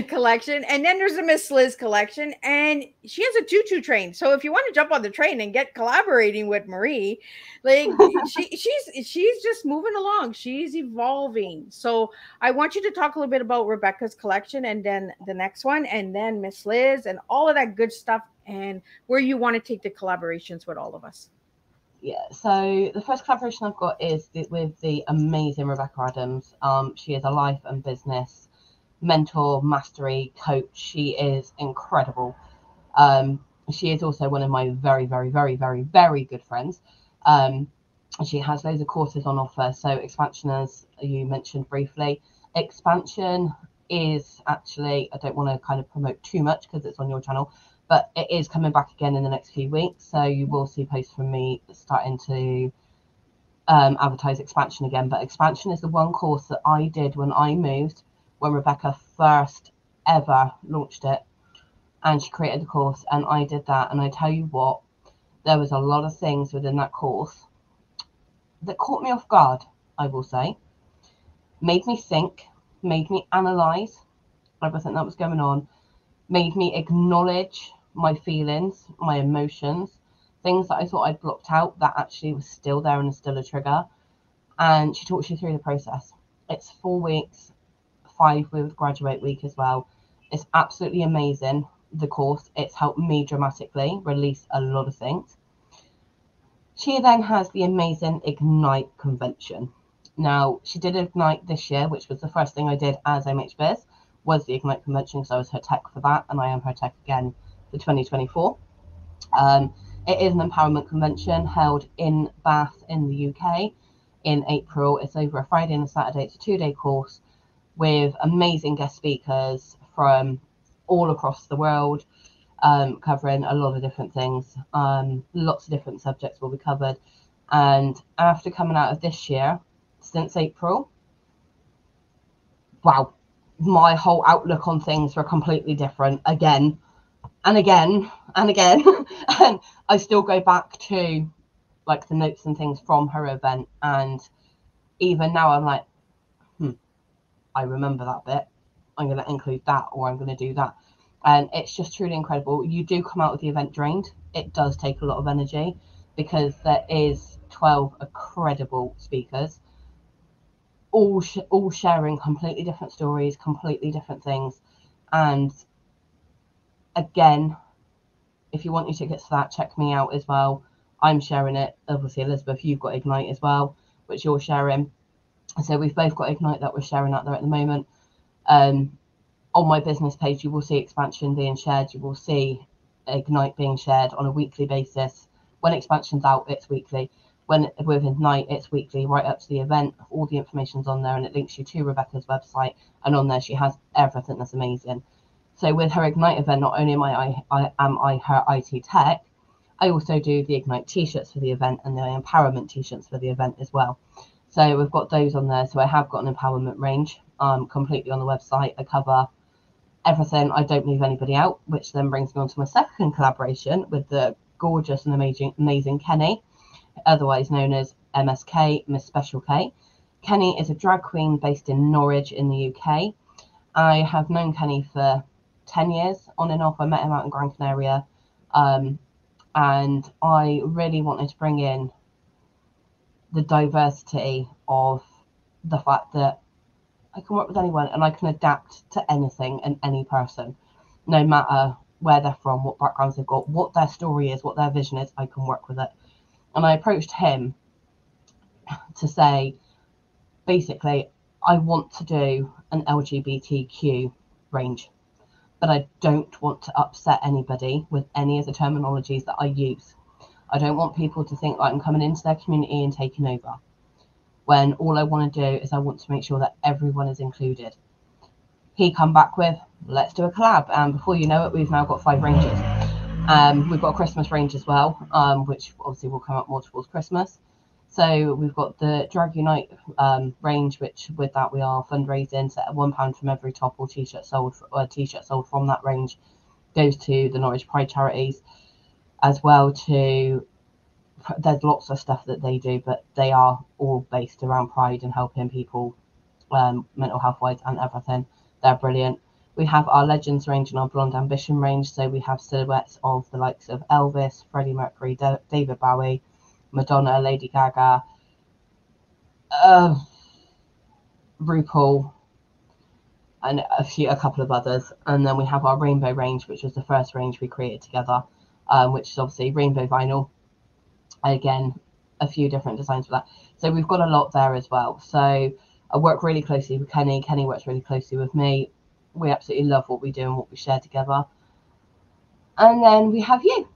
collection, and then there's a Miss Liz collection, and she has a tutu train. So if you want to jump on the train and get collaborating with Marie, like she's just moving along, she's evolving. So I want you to talk a little bit about Rebecca's collection, and then the next one, and then Miss Liz, and all of that good stuff, and where you want to take the collaborations with all of us. Yeah, so the first collaboration I've got is with the amazing Rebecca Adams. She is a life and business mentor, mastery coach. She is incredible. She is also one of my very, very, very, very, very good friends. She has loads of courses on offer. So expansion, as you mentioned briefly, expansion is actually, I don't want to kind of promote too much because it's on your channel, but it is coming back again in the next few weeks. So you will see posts from me starting to advertise expansion again. But expansion is the one course that I did when I moved, when Rebecca first ever launched it, and she created the course, and I did that. And I tell you what, there was a lot of things within that course that caught me off guard, I will say. Made me think, made me analyze everything that was going on, made me acknowledge my feelings, my emotions, things that I thought I'd blocked out that actually was still there and is still a trigger. And she talks you through the process. It's 4 weeks, 5 with graduate week as well. It's absolutely amazing, the course. It's helped me dramatically release a lot of things. She then has the amazing Ignite convention. Now, she did Ignite this year, which was the first thing I did as MHBiz, was the Ignite convention, because I was her tech for that, and I am her tech again for 2024. It is an empowerment convention held in Bath in the UK in April. It's over a Friday and a Saturday. It's a 2-day course with amazing guest speakers from all across the world, covering a lot of different things. Lots of different subjects will be covered. And after coming out of this year, since April, wow, my whole outlook on things were completely different again and again and again. And I still go back to like the notes and things from her event, and even now I'm like, I remember that bit, I'm going to include that, or I'm going to do that. And it's just truly incredible. You do come out of the event drained. It does take a lot of energy because there is 12 incredible speakers, all sharing completely different stories, completely different things. And again, if you want your tickets to that, check me out as well. I'm sharing it. Obviously, Elizabeth, you've got Ignite as well, which you're sharing. So we've both got Ignite that we're sharing out there at the moment. On my business page, you will see expansion being shared. You will see Ignite being shared on a weekly basis. When expansion's out, it's weekly. When with Ignite, it's weekly, right up to the event. All the information's on there, and it links you to Rebecca's website. And on there, she has everything that's amazing. So with her Ignite event, not only am I her IT tech, I also do the Ignite t-shirts for the event and the empowerment t-shirts for the event as well. So we've got those on there. So I have got an empowerment range completely on the website. I cover everything. I don't leave anybody out, which then brings me on to my second collaboration with the gorgeous and amazing Kenny, otherwise known as MSK, Miss Special K. Kenny is a drag queen based in Norwich in the UK. I have known Kenny for 10 years on and off. I met him out in Gran Canaria, and I really wanted to bring in the diversity of the fact that I can work with anyone and I can adapt to anything and any person, no matter where they're from, what backgrounds they've got, what their story is, what their vision is. I can work with it. And I approached him to say, basically, I want to do an LGBTQ range, but I don't want to upset anybody with any of the terminologies that I use. I don't want people to think like I'm coming into their community and taking over, when all I want to do is I want to make sure that everyone is included. He come back with, let's do a collab, and before you know it, we've now got 5 ranges. We've got a Christmas range as well, which obviously will come up more towards Christmas. So we've got the Drag Unite range, which with that we are fundraising. So £1 from every top or t-shirt sold, from that range goes to the Norwich Pride charities, as well to, there's lots of stuff that they do, but they are all based around Pride and helping people mental health wise and everything. They're brilliant. We have our Legends range and our Blonde Ambition range. So we have silhouettes of the likes of Elvis, Freddie Mercury, David Bowie, Madonna, Lady Gaga, RuPaul, and a couple of others. And then we have our Rainbow range, which was the first range we created together, which is obviously rainbow vinyl. Again, a few different designs for that. So we've got a lot there as well. So I work really closely with Kenny. Kenny works really closely with me. We absolutely love what we do and what we share together. And then we have you.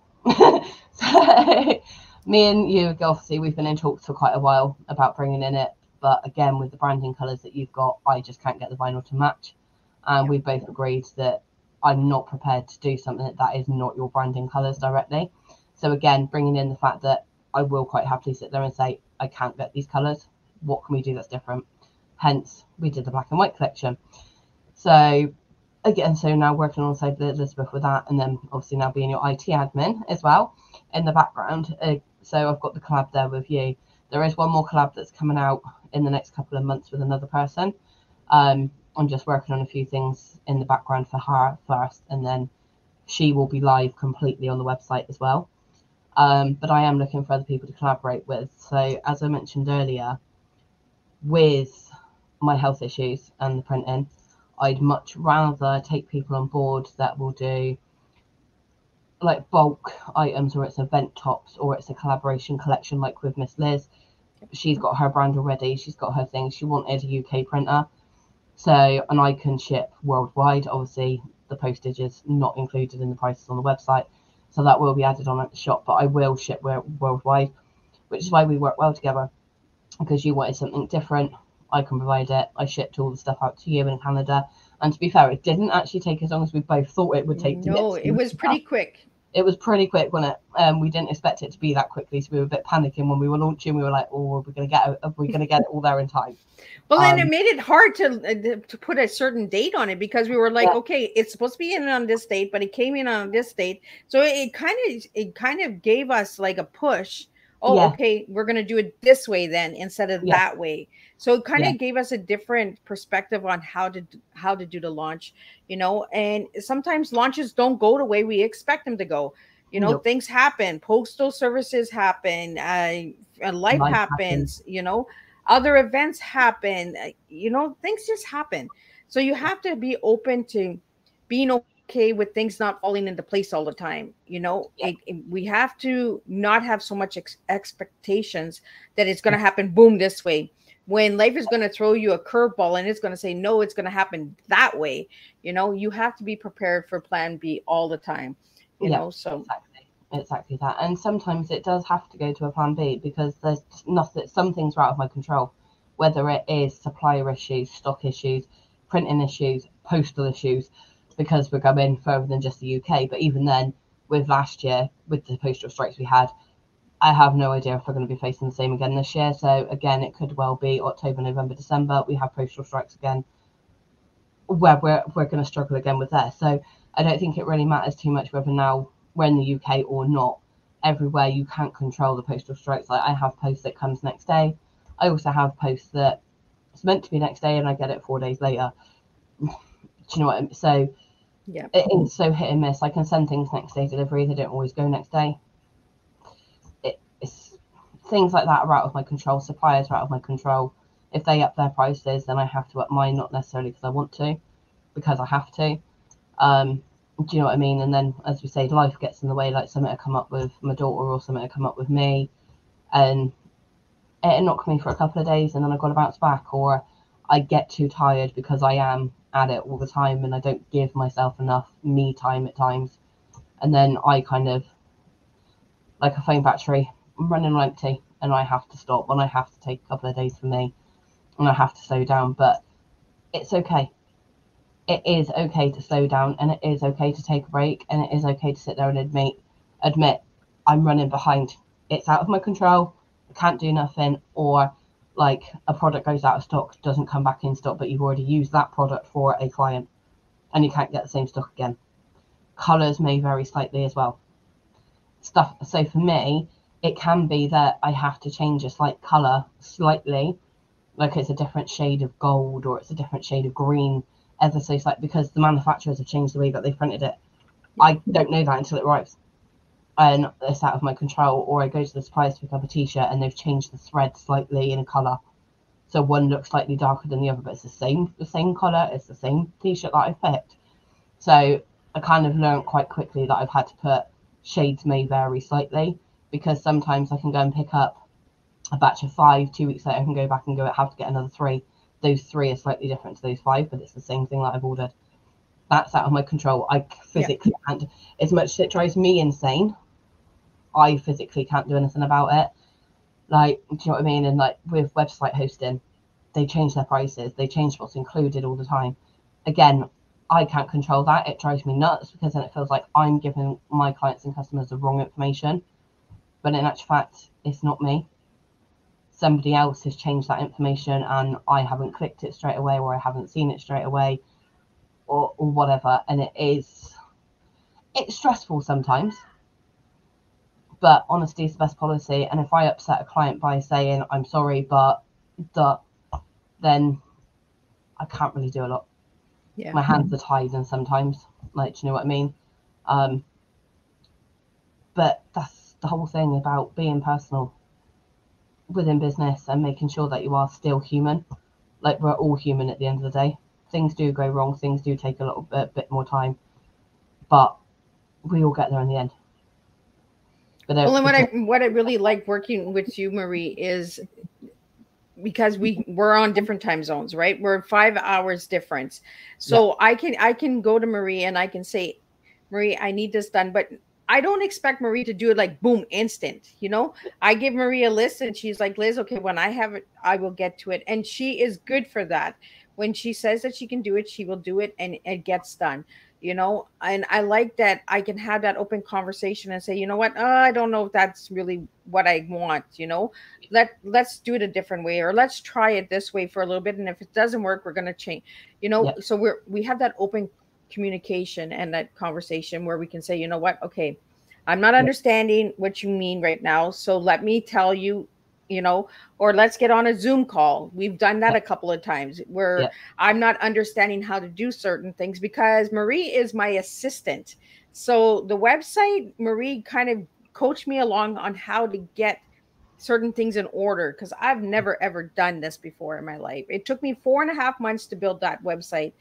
So me and you, obviously, we've been in talks for quite a while about bringing in it. But again, with the branding colours that you've got, I just can't get the vinyl to match. And we both agreed that I'm not prepared to do something that is not your branding colours directly. So again, bringing in the fact that I will quite happily sit there and say, I can't get these colours. What can we do that's different? Hence, we did the black and white collection. So again, so now working alongside Elizabeth with that, and then obviously now being your IT admin as well in the background. So I've got the collab there with you. There is one more collab that's coming out in the next couple of months with another person. I'm just working on a few things in the background for her first, and then she will be live completely on the website as well. But I am looking for other people to collaborate with. So as I mentioned earlier, with my health issues and the printing, I'd much rather take people on board that will do like bulk items, or it's event tops, or it's a collaboration collection like with Miss Liz. She's got her brand already. She's got her thing. She wanted a UK printer. So, and I can ship worldwide. Obviously, the postage is not included in the prices on the website. So that will be added on at the shop, but I will ship worldwide, which is why we work well together, because you wanted something different. I can provide it. I shipped all the stuff out to you in Canada. And to be fair, it didn't actually take as long as we both thought it would take. No, it was pretty quick. It was pretty quick, wasn't it? We didn't expect it to be that quickly, so we were a bit panicking when we were launching. We were like, "Oh, are we going to get it all there in time?" Well, then it made it hard to put a certain date on it, because we were like, okay, it's supposed to be in on this date, but it came in on this date, so it kind of gave us like a push oh, Yeah, okay, we're going to do it this way then instead of yeah, that way. So it kind yeah. of gave us a different perspective on how to do the launch, you know. And sometimes launches don't go the way we expect them to go. You know, Nope. things happen, postal services happen, life Life happens. happens, you know, other events happen, you know, things just happen. So you Yeah, have to be open to being okay with things not falling into place all the time. You know, yeah, we have to not have so much expectations that it's going yeah, to happen boom this way, when life is going to throw you a curveball and it's going to say no, it's going to happen that way. You know, you have to be prepared for plan B all the time, you yeah, know. So exactly. Exactly that. And sometimes it does have to go to a plan B because there's nothing, some things are out of my control, whether it is supplier issues, stock issues, printing issues, postal issues, because we're going further than just the UK. But even then, with last year, with the postal strikes we had, I have no idea if we're going to be facing the same again this year. So again, it could well be October, November, December. We have postal strikes again, where we're going to struggle again with that. So I don't think it really matters too much whether now we're in the UK or not. Everywhere you can't control the postal strikes. Like I have post that comes next day. I also have posts that it's meant to be next day and I get it 4 days later. Do you know what I mean? So yeah, it is so hit and miss. I can send things next day delivery. They don't always go next day. It's things like that are out of my control. Suppliers are out of my control. If they up their prices, then I have to up mine, not necessarily because I want to, because I have to. Do you know what I mean? And then, as we say, life gets in the way. Like something to come up with my daughter or something to come up with me, and it knocked me for a couple of days, and then I've got to bounce back, or I get too tired because I am at it all the time, and I don't give myself enough me time at times, and then I kind of like a phone battery, I'm running on empty, and I have to stop, and I have to take a couple of days for me, and I have to slow down. But it's okay. It is okay to slow down, and it is okay to take a break, and it is okay to sit there and admit I'm running behind. It's out of my control. I can't do nothing, or like a product goes out of stock, doesn't come back in stock, but you've already used that product for a client, and you can't get the same stock again. Colors may vary slightly as well. Stuff. So for me, it can be that I have to change a slight color slightly, like it's a different shade of gold or it's a different shade of green, ever so slight, because the manufacturers have changed the way that they printed it. yeah, I don't know that until it arrives, and it's out of my control. Or I go to the suppliers to pick up a t-shirt and they've changed the thread slightly in color, so one looks slightly darker than the other, but it's the same color, it's the same t-shirt that I picked. So I kind of learned quite quickly that I've had to put shades may vary slightly, because sometimes I can go and pick up a batch of 5, 2 weeks later I can go back and go, I have to get another 3. Those 3 are slightly different to those 5, but it's the same thing that I've ordered. That's out of my control. I yeah. physically can't. As much as it drives me insane, I physically can't do anything about it. Like, do you know what I mean? And like with website hosting, they change their prices, they change what's included all the time. Again, I can't control that. It drives me nuts because then it feels like I'm giving my clients and customers the wrong information. But in actual fact, it's not me. Somebody else has changed that information and I haven't clicked it straight away, or I haven't seen it straight away, or whatever. And it's stressful sometimes, but honesty is the best policy. And if I upset a client by saying I'm sorry, but the then I can't really do a lot. Yeah. My hands are tied, and sometimes, like, do you know what I mean? Um, but that's the whole thing about being personal within business and making sure that you are still human. Like, we're all human at the end of the day. Things do go wrong, things do take a little bit more time, but we all get there in the end. But Well, and because what I really like working with you, Marie, is because we're on different time zones, right? We're 5 hours difference. yeah, So I can go to Marie and I can say, Marie, I need this done, but I don't expect Marie to do it like boom instant, you know. I give Marie a list and she's like, Liz, okay, when I have it I will get to it, and she is good for that. When she says that she can do it, she will do it, and it gets done, you know. And I like that I can have that open conversation and say, you know what, I don't know if that's really what I want, you know. Let's do it a different way, or let's try it this way for a little bit, and if it doesn't work we're going to change, you know. yeah, So we have that open communication and that conversation where we can say, you know what, okay, I'm not Yeah. understanding what you mean right now. So let me tell you, you know, or let's get on a Zoom call. We've done that Yeah. a couple of times where Yeah. I'm not understanding how to do certain things because Marie is my assistant. So the website, Marie kind of coached me along on how to get certain things in order because I've never ever done this before in my life. It took me 4.5 months to build that website.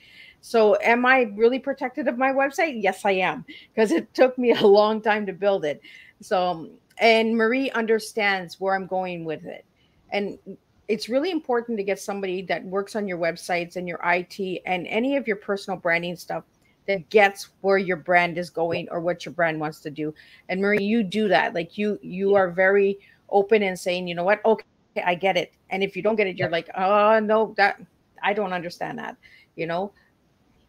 So am I really protected of my website? Yes, I am, because it took me a long time to build it. So, and Marie understands where I'm going with it. And it's really important to get somebody that works on your websites and your IT and any of your personal branding stuff that gets where your brand is Yeah. going or what your brand wants to do. And Marie, you do that. Like you Yeah. are very open and saying, you know what, okay, I get it. And if you don't get it, you're like, Yeah. oh no, that I don't understand that, you know.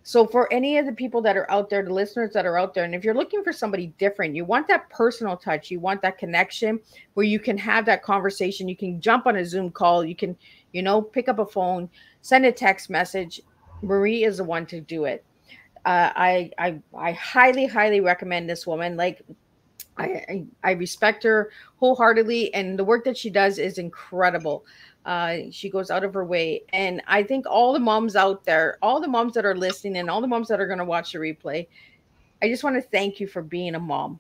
So for any of the people that are out there, the listeners that are out there, and if you're looking for somebody different, you want that personal touch, you want that connection where you can have that conversation, you can jump on a Zoom call, you can, you know, pick up a phone, send a text message. Marie is the one to do it. I highly, highly recommend this woman. Like I respect her wholeheartedly, and the work that she does is incredible. She goes out of her way, and I think all the moms out there, all the moms that are listening, and all the moms that are going to watch the replay, I just want to thank you for being a mom,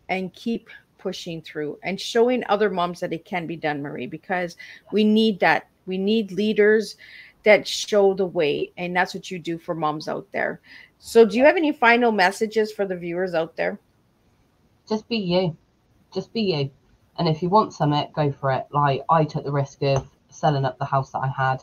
and keep pushing through and showing other moms that it can be done, Marie, because we need that. We need leaders that show the way, and that's what you do for moms out there. So, do you have any final messages for the viewers out there? Just be you. Just be you. And if you want something, go for it. Like I took the risk of selling up the house that I had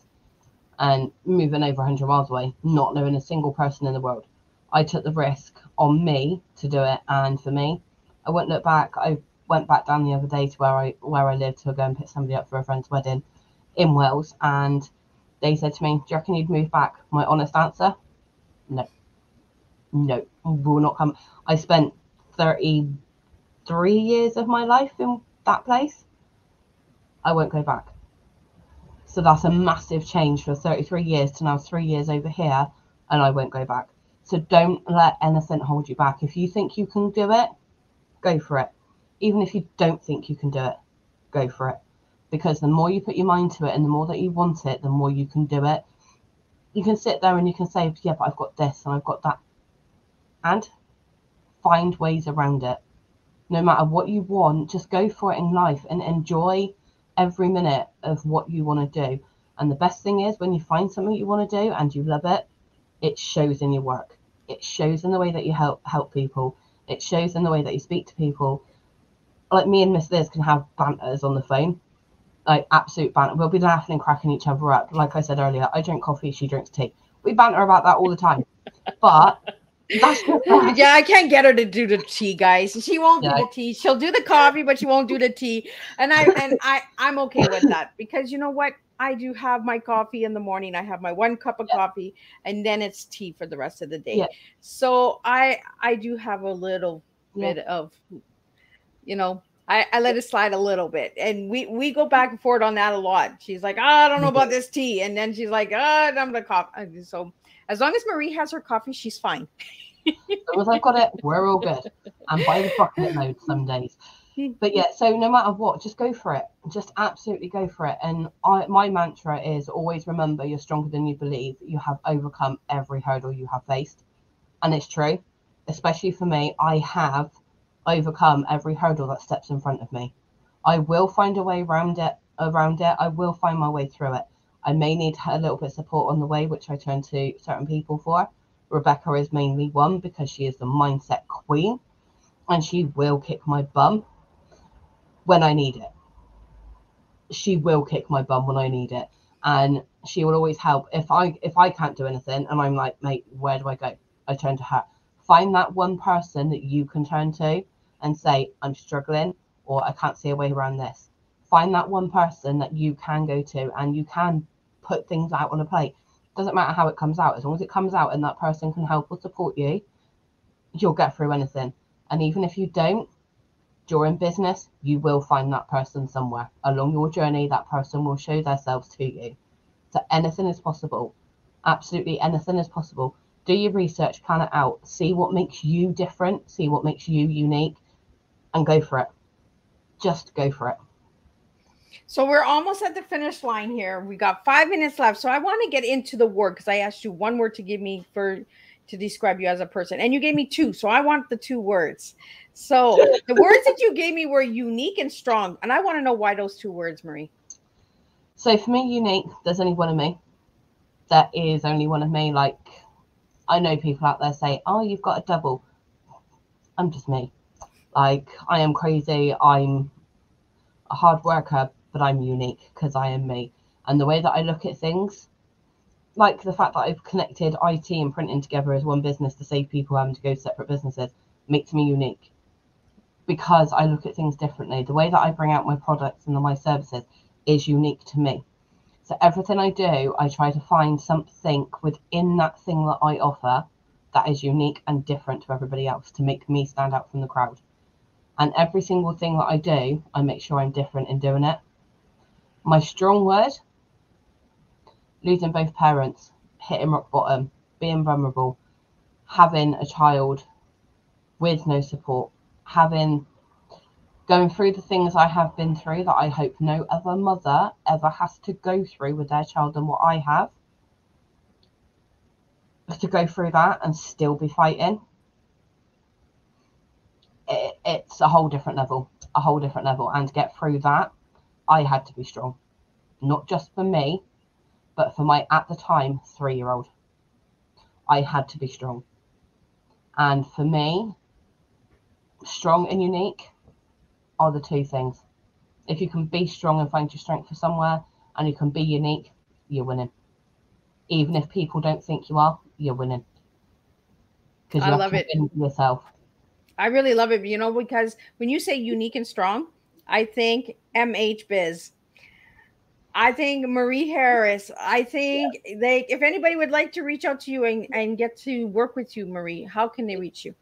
and moving over 100 miles away, not knowing a single person in the world. I took the risk on me to do it, and for me, I won't look back. I went back down the other day to where I live to go and pick somebody up for a friend's wedding in Wales, and they said to me, "Do you reckon you'd move back?" My honest answer: no, no, will not come. I spent 33 years of my life in that place. I won't go back. So that's a massive change for 33 years to now 3 years over here, and I won't go back. So don't let anything hold you back. If you think you can do it, go for it. Even if you don't think you can do it, go for it. Because the more you put your mind to it and the more that you want it, the more you can do it. You can sit there and you can say, yeah, but I've got this and I've got that. And find ways around it. No matter what you want, just go for it in life and enjoy every minute of what you want to do. And the best thing is when you find something you want to do and you love it, it shows in your work. It shows in the way that you help people. It shows in the way that you speak to people. Like me and Miss Liz can have banters on the phone, like absolute banter. We'll be laughing and cracking each other up. Like I said earlier, I drink coffee, she drinks tea. We banter about that all the time. But that's just us. Yeah, I can't get her to do the tea, guys. She won't do Yeah, the tea. She'll do the coffee, but she won't do the tea. And I'm okay with that because you know what? I do have my coffee in the morning. I have my 1 cup of yeah, coffee, and then it's tea for the rest of the yeah, day. So I do have a little yeah, bit of, you know, I let it slide a little bit, and we go back and forth on that a lot. She's like, oh, I don't know we do. about this tea, and then she's like, oh, I'm the coffee. So as long as Marie has her coffee, she's fine. As long as I've got it, we're all good. And by the bucket load some days. But yeah, so no matter what, just go for it. Just absolutely go for it. And my mantra is always remember you're stronger than you believe. You have overcome every hurdle you have faced. And it's true, especially for me, I have overcome every hurdle that steps in front of me. I will find a way around it. I will find my way through it. I may need a little bit of support on the way, which I turn to certain people for. Rebecca is mainly one because she is the mindset queen and she will kick my bum when I need it. She will kick my bum when I need it. And she will always help. If I can't do anything and I'm like, mate, where do I go? I turn to her. Find that one person that you can turn to and say, I'm struggling or I can't see a way around this. Find that one person that you can go to and you can put things out on a plate. Doesn't matter how it comes out, as long as it comes out and that person can help or support you, you'll get through anything. And even if you don't, during business, you will find that person somewhere. Along your journey, that person will show themselves to you. So anything is possible. Absolutely anything is possible. Do your research, plan it out, see what makes you different, see what makes you unique. and go for it. Just go for it. So we're almost at the finish line here. We got 5 minutes left. So I want to get into the word, because I asked you one word to give me to describe you as a person, and you gave me two. So I want the 2 words. So the words that you gave me were unique and strong, and I want to know why those 2 words, Marie. So for me, unique, there's only one of me. There is only one of me. Like, I know people out there say, oh, you've got a double. I'm just me. Like, I am crazy. I'm a hard worker, but I'm unique because I am me. And the way that I look at things, like the fact that I've connected IT and printing together as one business to save people having to go to separate businesses, makes me unique because I look at things differently. The way that I bring out my products and my services is unique to me. So everything I do, I try to find something within that thing that I offer that is unique and different to everybody else to make me stand out from the crowd. And every single thing that I do, I make sure I'm different in doing it. My strong word, losing both parents, hitting rock bottom, being vulnerable, having a child with no support, going through the things I have been through that I hope no other mother ever has to go through with their child than what I have. To go through that and still be fighting, it's a whole different level. And to get through that, I had to be strong. Not just for me, but for my, at the time, 3-year-old. I had to be strong. And for me, strong and unique are the 2 things. If you can be strong and find your strength for somewhere, and you can be unique, you're winning. Even if people don't think you are, you're winning. Because you have to win yourself. I really love it, because when you say unique and strong, I think MH Biz. I think Marie Harris. I think if anybody would like to reach out to you and get to work with you, Marie, how can they reach you?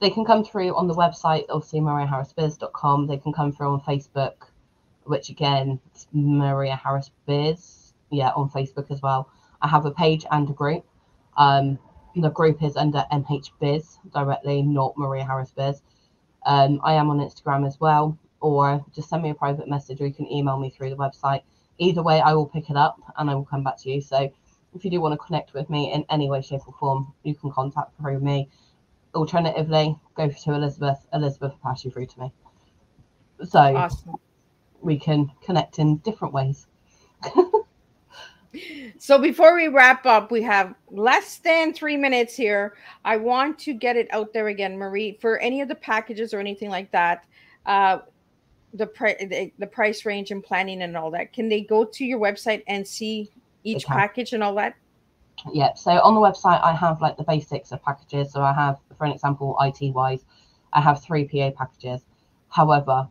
They can come through on the website, obviously, mariaharrisbiz.com. They can come through on Facebook, which again, it's Maria Harris Biz. Yeah, on Facebook as well. I have a page and a group. The group is under MH Biz directly, not Maria Harris Biz. I am on Instagram as well, or just send me a private message, or you can email me through the website. Either way, I will pick it up and I will come back to you. So if you do want to connect with me in any way, shape or form, you can contact through me. Alternatively, go to Elizabeth. Elizabeth will pass you through to me. So awesome. We can connect in different ways. So before we wrap up, we have less than 3 minutes here. I want to get it out there again, Marie, for any of the packages or anything like that, the price range and planning and all that. Can they go to your website and see each package and all that? Yeah, so on the website, I have like the basics of packages. So I have, for an example, IT wise, I have 3 PA packages. However,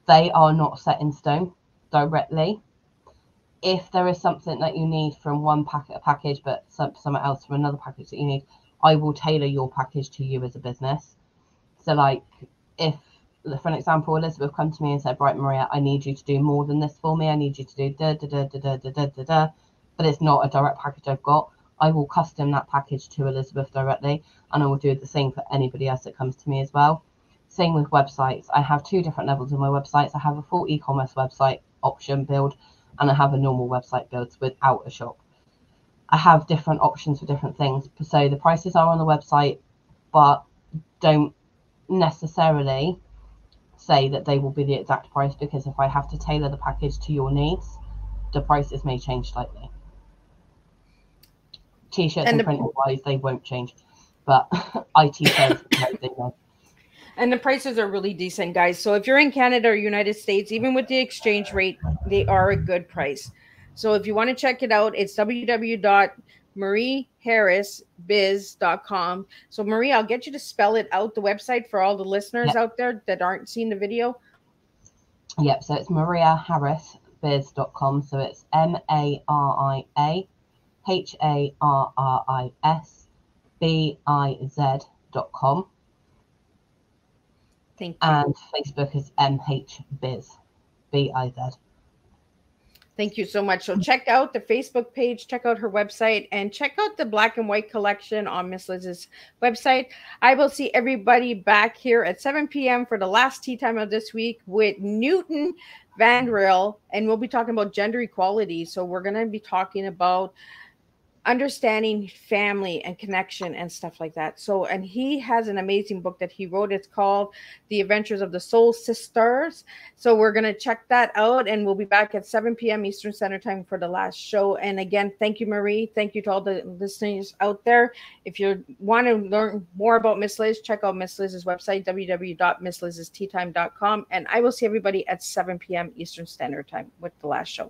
they are not set in stone directly. If there is something that you need from one package, but something else from another package that you need, I will tailor your package to you as a business. So like if, for an example, Elizabeth come to me and said, right, Maria, I need you to do more than this for me. I need you to do da-da-da-da-da-da-da-da, but it's not a direct package I've got. I will custom that package to Elizabeth directly, and I will do the same for anybody else that comes to me as well. Same with websites. I have 2 different levels of my websites. I have a full e-commerce website option build, and I have a normal website build without a shop. I have different options for different things. So the prices are on the website, but don't necessarily say that they will be the exact price, because if I have to tailor the package to your needs, the prices may change slightly. T-shirts and printing wise, they won't change, but IT says they won't. And the prices are really decent, guys. So if you're in Canada or United States, even with the exchange rate, they are a good price. So if you want to check it out, it's www.marieharrisbiz.com. So Marie, I'll get you to spell it out, the website, for all the listeners out there that aren't seeing the video. Yep, so it's mariaharrisbiz.com. So it's mariaharrisbiz.com. Thank you. And Facebook is MH Biz, BIZ. Thank you so much. So check out the Facebook page, check out her website, and check out the black and white collection on Miss Liz's website. I will see everybody back here at 7 p.m. for the last tea time of this week with Newton Vandrill, and we'll be talking about gender equality. So we're going to be talking about understanding family and connection and stuff like that. So, and he has an amazing book that he wrote. It's called The Adventures of the Soul Sisters. So we're going to check that out, and we'll be back at 7 p.m. Eastern Standard Time for the last show. And again, thank you, Marie. Thank you to all the listeners out there. If you want to learn more about Miss Liz, check out Miss Liz's website, www.misslizsteatime.com. And I will see everybody at 7 p.m. Eastern Standard Time with the last show.